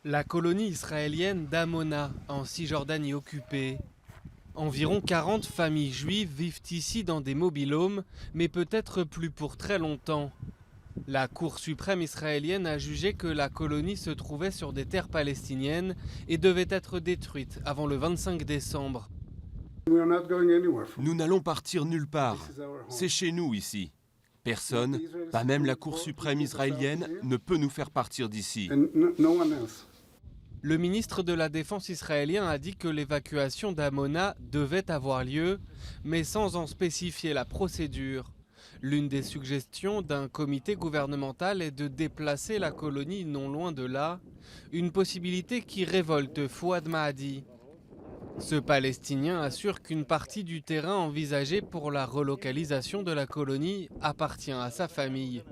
La colonie israélienne d'Amona, en Cisjordanie occupée. Environ 40 familles juives vivent ici dans des mobil-homes, mais peut-être plus pour très longtemps. La Cour suprême israélienne a jugé que la colonie se trouvait sur des terres palestiniennes et devait être détruite avant le 25 décembre. Nous n'allons partir nulle part. C'est chez nous ici. Personne, pas même la Cour suprême israélienne, ne peut nous faire partir d'ici. Le ministre de la Défense israélien a dit que l'évacuation d'Amona devait avoir lieu, mais sans en spécifier la procédure. L'une des suggestions d'un comité gouvernemental est de déplacer la colonie non loin de là, une possibilité qui révolte Fouad Mahdi. Ce Palestinien assure qu'une partie du terrain envisagé pour la relocalisation de la colonie appartient à sa famille.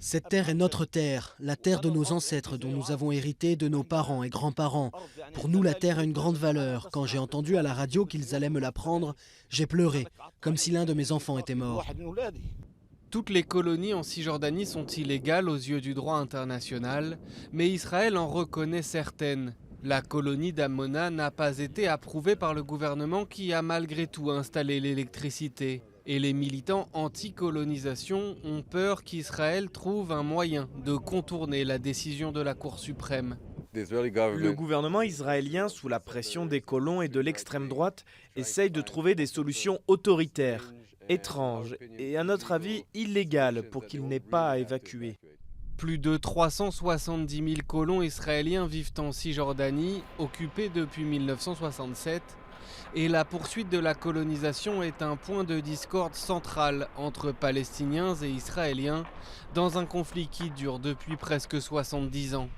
Cette terre est notre terre, la terre de nos ancêtres dont nous avons hérité de nos parents et grands-parents. Pour nous, la terre a une grande valeur. Quand j'ai entendu à la radio qu'ils allaient me la prendre, j'ai pleuré, comme si l'un de mes enfants était mort. Toutes les colonies en Cisjordanie sont illégales aux yeux du droit international, mais Israël en reconnaît certaines. La colonie d'Amona n'a pas été approuvée par le gouvernement qui a malgré tout installé l'électricité. Et les militants anti-colonisation ont peur qu'Israël trouve un moyen de contourner la décision de la Cour suprême. Le gouvernement israélien, sous la pression des colons et de l'extrême droite, essaye de trouver des solutions autoritaires, étranges et à notre avis illégales pour qu'il n'ait pas à évacuer. Plus de 370 000 colons israéliens vivent en Cisjordanie, occupés depuis 1967. Et la poursuite de la colonisation est un point de discorde central entre Palestiniens et Israéliens dans un conflit qui dure depuis presque 70 ans.